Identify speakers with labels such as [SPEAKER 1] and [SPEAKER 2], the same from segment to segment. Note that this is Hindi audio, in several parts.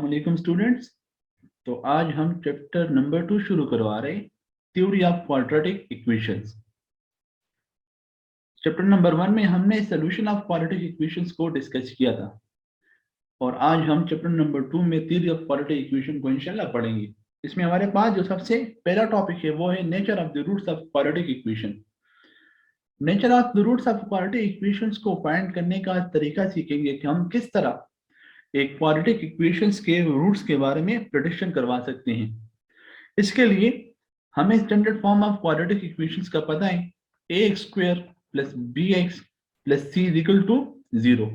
[SPEAKER 1] अस्सलाम स्टूडेंट्स। तो आज हम चैप्टर नंबर 2 शुरू करवा रहे हैं, theory of quadratic equations. Chapter number 1 में हमने सॉल्यूशन ऑफ क्वाड्रेटिक इक्वेशंस को डिस्कस किया था और आज हम चैप्टर नंबर 2 में थ्योरी ऑफ क्वाड्रेटिक इक्वेशन को इंशाल्लाह पढ़ेंगे। इसमें हमारे पास जो सबसे पहला टॉपिक है वो है nature of the roots of quadratic equation. Nature of the roots of quadratic equations को फाइंड करने का तरीका सीखेंगे कि हम किस तरह एक क्वाड्रेटिक इक्वेशंस के रूट्स के बारे में प्रेडिक्शन करवा सकते हैं। इसके लिए हमें standard form of quadratic equations का पता है, ax square plus bx plus c is equal to 0।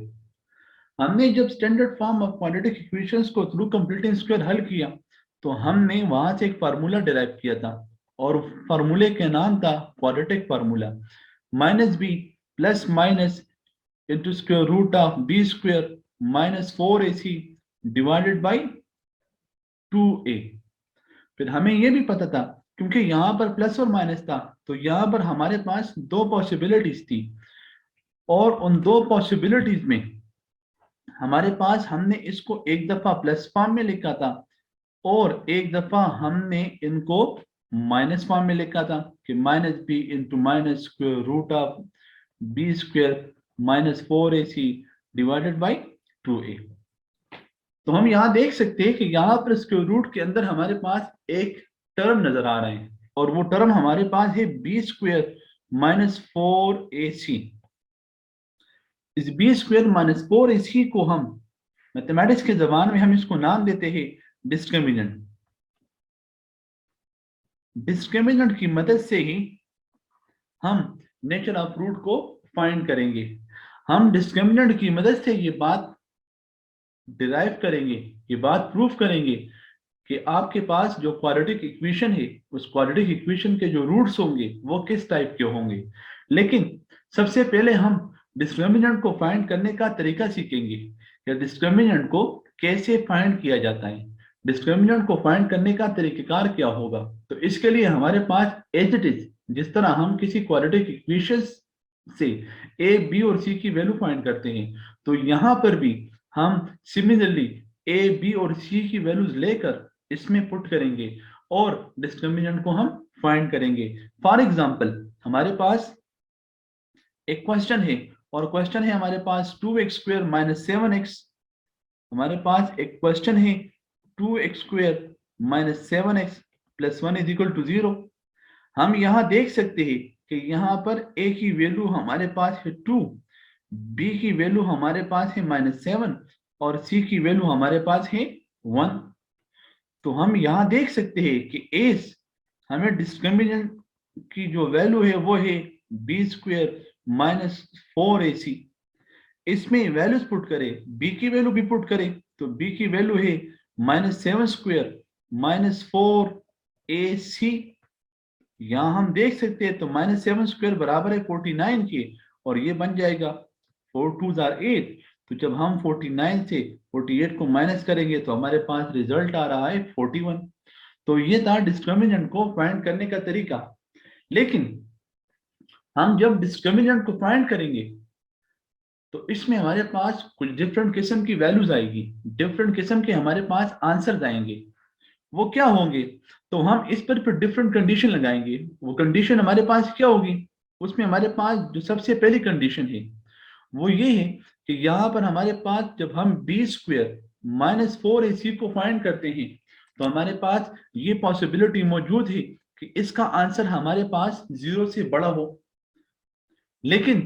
[SPEAKER 1] हमने जब standard form of quadratic equations को थ्रू कंप्लीटिंग स्क्वायर हल किया तो हमने वहां से एक फार्मूला डिराइव किया था और फार्मूले का नाम था quadratic formula, minus B plus minus into square root of B square minus 4ac divided by 2a। फिर हमें यह भी पता था क्योंकि यहाँ पर प्लस और माइनस था तो यहाँ पर हमारे पास दो पॉसिबिलिटीज थी और उन दो पॉसिबिलिटीज में हमारे पास हमने इसको एक दफा प्लस फॉर्म में लिखा था और एक दफा हमने इनको माइनस फॉर्म में लिखा था कि minus B into minus square root of B square minus 4ac divided by 2a। तो हम यहाँ देख सकते हैं कि यहाँ पर स्क्वायर रूट के अंदर हमारे पास एक टर्म नजर आ रहे हैं और वो टर्म हमारे पास है बी स्क्वायर माइनस 4ac। इस बी स्क्वायर माइनस 4ac को हम मैथमेटिक्स के जबान में हम इसको नाम देते हैं डिस्क्रिमिनेंट। डिस्क्रिमिनेंट की मदद से ही हम नेचर ऑफ रूट को फाइंड करेंगे। हम डिस्क्रिमिनेंट की मदद से ये बात डिराइव करेंगे, ये बात प्रूफ करेंगे कि आपके पास जो क्वाड्रेटिक इक्वेशन है उस क्वाड्रेटिक इक्वेशन के जो रूट्स होंगे वो किस टाइप के होंगे। लेकिन सबसे पहले हम डिस्क्रिमिनेंट को फाइंड करने का तरीका सीखेंगे कि डिस्क्रिमिनेंट को कैसे फाइंड किया जाता है, डिस्क्रिमिनेंट को फाइंड करने का तरीकेकार क्या होगा। तो इसके लिए हमारे पास एज इट इज जिस तरह हम किसी क्वाड्रेटिक इक्वेशन से ए बी और सी की वैल्यू फाइंड करते हैं तो यहाँ पर भी हम सिमिलरली ए बी और सी की वैल्यूज लेकर इसमें पुट करेंगे और डिस्क्रिमिनेंट को हम फाइंड करेंगे। फॉर एग्जांपल हमारे पास एक क्वेश्चन है और क्वेश्चन है हमारे पास 2x स्क्वायर माइनस 7x। हमारे पास एक क्वेश्चन है 2x square minus 7x plus 1 is equal to 0। हम यहाँ देख सकते हैं कि यहाँ पर a की वैल्यू हमारे पास है 2, b की वैल्यू हमारे पास है माइनस 7 और c की वैल्यू हमारे पास है 1। तो हम यहाँ देख सकते हैं कि a हमें डिस्क्रिमिनेंट की जो वैल्यू है वो है b स्क्वायर माइनस 4ac। इसमें वैल्यूज पुट करें, b की वैल्यू भी पुट करें तो b की वैल्यू है माइनस 7 स्क्वायर माइनस 4ac। यहाँ हम देख सकते हैं तो माइनस 7 स्क्वायर बराबर है 49 के और ये बन जाएगा 4 2s are 8। तो जब हम 49 से 48 को माइनस करेंगे तो हमारे पास रिजल्ट आ रहा है 41। तो ये था डिस्क्रिमिनेंट को फाइंड करने का तरीका। लेकिन हम जब डिस्क्रिमिनेंट को फाइंड करेंगे तो इसमें हमारे पास कुछ डिफरेंट किस्म की वैल्यूज आएगी, डिफरेंट किस्म के हमारे पास आंसर्स आएंगे। वो क्या होंगे तो हम इस पर फिर डिफरेंट कंडीशन लगाएंगे। वो कंडीशन हमारे पास क्या होगी, उसमें हमारे पास जो सबसे पहली कंडीशन है वो ये है कि यहाँ पर हमारे पास जब हम बी स्क्वायर माइनस 4ac को फाइंड करते हैं तो हमारे पास ये पॉसिबिलिटी मौजूद है कि इसका आंसर हमारे पास 0 से बड़ा हो। लेकिन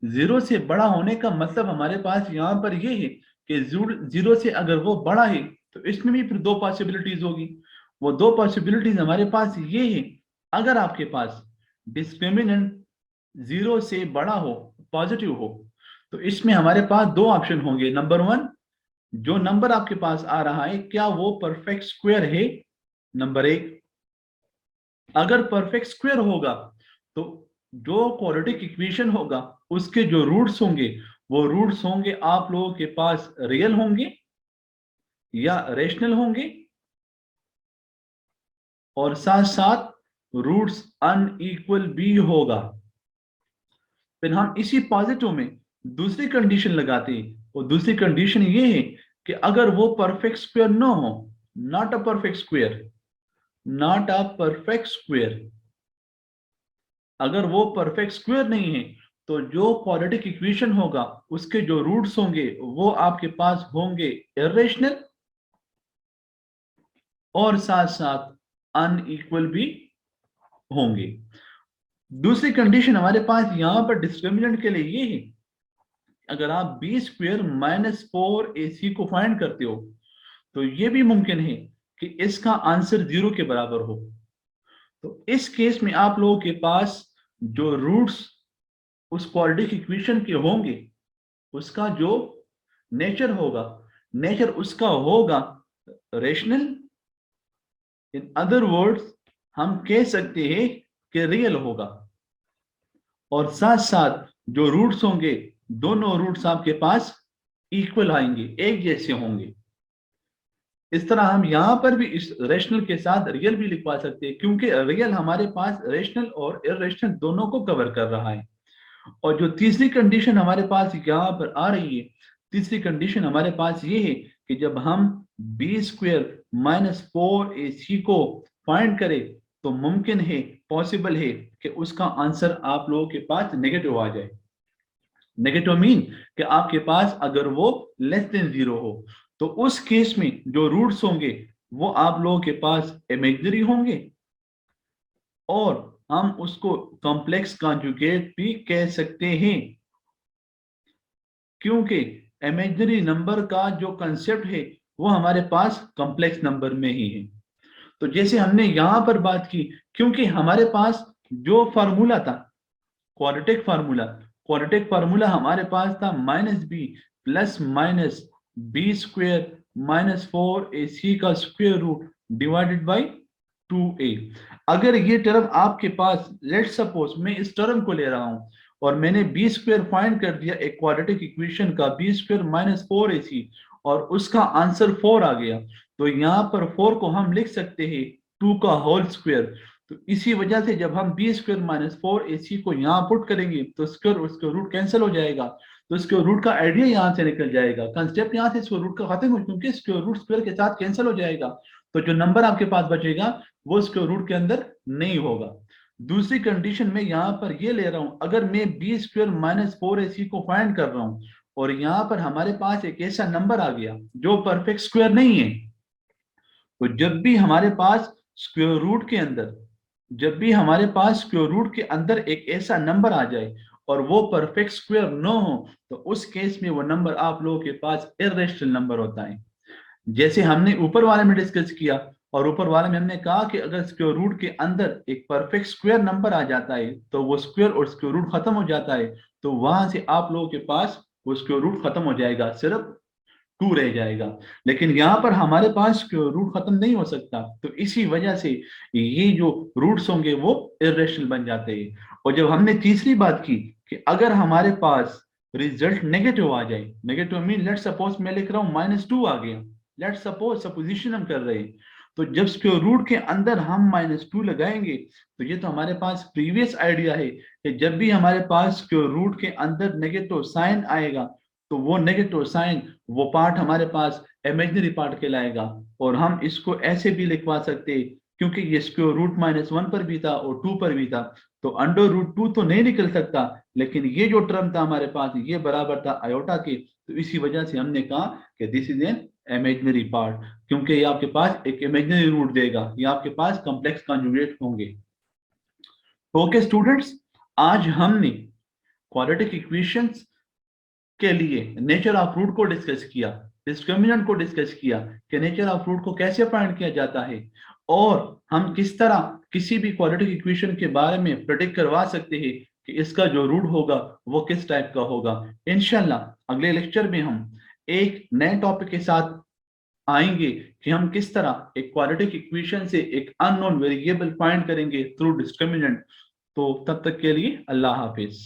[SPEAKER 1] 0 से बड़ा होने का मतलब हमारे पास यहाँ पर ये है कि 0 से अगर वो बड़ा है तो इसमें भी फिर दो पॉसिबिलिटीज होगी। वो दो पॉसिबिलिटीज हमारे पास ये है, अगर आपके पास डिस्क्रिमिनेंट 0 से बड़ा हो, पॉजिटिव हो, तो इसमें हमारे पास दो ऑप्शन होंगे। नंबर 1, जो नंबर आपके पास आ रहा है क्या वो परफेक्ट स्क्वायर है, नंबर 1। अगर परफेक्ट स्क्वायर होगा तो जो क्वाड्रेटिक इक्वेशन होगा उसके जो रूट्स होंगे वो रूट्स होंगे आप लोगों के पास रियल होंगे या रेशनल होंगे और साथ साथ रूट्स अनइक्वल भी होगा। फिर हम इसी पॉजिटिव में दूसरी कंडीशन लगाते हैं और दूसरी कंडीशन ये है कि अगर वो परफेक्ट स्क्वायर ना हो, not a perfect square, not a perfect square, अगर वो परफेक्ट स्क्वायर नहीं है तो जो क्वाड्रेटिक इक्वेशन होगा उसके जो रूट्स होंगे वो आपके पास होंगे इर्रेशनल और साथ साथ अनइक्वल भी होंगे। दूसरी कंडीशन हमारे पास यहां पर डिस्क्रिमिनेंट के लिए ये है, अगर आप बी स्क्वेयर माइनस 4ac को फाइंड करते हो तो ये भी मुमकिन है कि इसका आंसर 0 के बराबर हो। तो इस केस में आप लोगों के पास जो रूट्स उस क्वाड्रेटिक इक्वेशन के होंगे उसका जो नेचर होगा, नेचर उसका होगा रेशनल। इन अदर वर्ड्स हम कह सकते हैं कि रियल होगा, और साथ साथ जो रूट्स होंगे दोनों रूट्स आपके पास इक्वल आएंगे, एक जैसे होंगे। इस तरह हम यहां पर भी इस रेशनल के साथ रियल भी लिखवा सकते हैं, क्योंकि रियल हमारे पास रेशनल और इर्रेशनल दोनों को कवर कर रहा है। और जो तीसरी कंडीशन हमारे पास यहाँ पर आ रही है, तीसरी कंडीशन हमारे पास ये है कि जब हम बी स्क्वेयर माइनस 4ac को फाइंड करें तो मुमकिन है, पॉसिबल है कि उसका आंसर आप लोगों के पास नेगेटिव आ जाए। नेगेटिव मीन कि आपके पास अगर वो लेस देन 0 हो तो उस केस में जो रूट्स होंगे वो आप लोगों के पास इमेजिनरी होंगे, और हम उसको कॉम्प्लेक्स कॉन्जुगेट भी कह सकते हैं, क्योंकि इमेजिनरी नंबर का जो कंसेप्ट है वो हमारे पास कॉम्प्लेक्स नंबर में ही है। तो जैसे हमने यहां पर बात की, क्योंकि हमारे पास जो फार्मूला था क्वाड्रेटिक फार्मूला, क्वाड्रेटिक फार्मूला हमारे पास था minus B plus minus B square minus 4ac का square root divided by 2a। अगर ये टर्म आपके पास, लेट सपोज मैं इस टर्म को ले रहा हूं और मैंने बी स्क्वेयर फाइंड कर दिया एक क्वाड्रेटिक इक्वेशन का, बी स्क्वेयर माइनस 4ac, और उसका आंसर 4 आ गया, तो यहाँ पर 4 को हम लिख सकते हैं 2 का होल स्क्वेयर। तो इसी वजह से जब हम बी स्क्वेयर माइनस 4ac को यहाँ पुट करेंगे तो स्क्वायर उसका रूट कैंसिल हो जाएगा, तो इसके रूट का आइडिया यहाँ से निकल जाएगा, कंसेप्ट यहाँ से स्क्वायर रूट का खत्म हो, क्योंकि स्क्वायर रूट स्क्वायर के साथ कैंसिल हो जाएगा। तो जो नंबर आपके पास बचेगा वो स्क्वायर रूट के अंदर नहीं होगा। दूसरी कंडीशन में यहाँ पर ये ले रहा हूं, अगर मैं बी स्क्वेयर माइनस 4ac को फाइंड कर रहा हूं और यहाँ पर हमारे पास एक ऐसा नंबर आ गया जो परफेक्ट स्क्वायर नहीं है, तो जब भी हमारे पास स्क्वायर रूट के अंदर, जब भी हमारे पास स्क्वायर रूट के अंदर एक ऐसा नंबर आ जाए और वो परफेक्ट स्क्वायर न हो तो उस केस में वो नंबर आप लोगों के पास इर्रेशनल नंबर होता है। जैसे हमने ऊपर वाले में डिस्कस किया, और ऊपर वाले में हमने कहा कि अगर स्क्वायर रूट के अंदर एक परफेक्ट स्क्वायर नंबर आ जाता है तो वो स्क्वायर और स्क्वायर रूट खत्म हो जाता है, तो वहां से आप लोगों के पास वो स्क्वायर रूट खत्म हो जाएगा, सिर्फ 2 रह जाएगा। लेकिन यहाँ पर हमारे पास रूट खत्म नहीं हो सकता, तो इसी वजह से ये जो रूट्स होंगे वो इर्रेशनल बन जाते हैं। और जब हमने तीसरी बात की कि अगर हमारे पास रिजल्ट नेगेटिव आ जाए, नेगेटिव मीन लेट सपोज मैं लिख रहा हूँ -2 आ गया, लेट सपोज सपोजिशन हम कर रहे हैं, तो जब स्क्वायर रूट के अंदर हम -2 लगाएंगे तो ये तो हमारे पास प्रीवियस आइडिया है कि जब भी हमारे पास स्क्वायर रूट के अंदर नेगेटिव साइन आएगा तो वो नेगेटिव साइन, वो पार्ट हमारे पास इमेजिनरी पार्ट कहलाएगा। और हम इसको ऐसे भी लिखवा सकते, क्योंकि ये स्क्वायर रूट -1 पर भी था और 2 पर भी था, तो अंडर रूट 2 तो नहीं निकल सकता, लेकिन ये जो टर्म था हमारे पास ये बराबर था आयोटा के, तो इसी वजह से हमने कहा कि this is an imaginary part, क्योंकि ये आपके पास एक इमेजिनरी रूट देगा, ये आपके पास कॉम्प्लेक्स कॉन्जुगेट होंगे। ओके स्टूडेंट्स, आज हमने क्वाड्रेटिक इक्वेशंस के लिए नेचर ऑफ रूट को डिस्कस किया, डिस्क्रिमिनेंट को डिस्कस किया कि नेचर ऑफ रूट को कैसे फाइंड किया जाता है, और हम किस तरह किसी भी क्वाड्रेटिक इक्वेशन के बारे में प्रेडिक्ट करवा सकते हैं कि इसका जो रूट होगा वो किस टाइप का होगा। इंशाल्लाह अगले लेक्चर में हम एक नए टॉपिक के साथ आएंगे कि हम किस तरह एक क्वाड्रेटिक इक्वेशन से एक अननोन वेरिएबल फाइंड करेंगे थ्रू डिस्क्रिमिनेंट। तो तब तक के लिए अल्लाह हाफिज।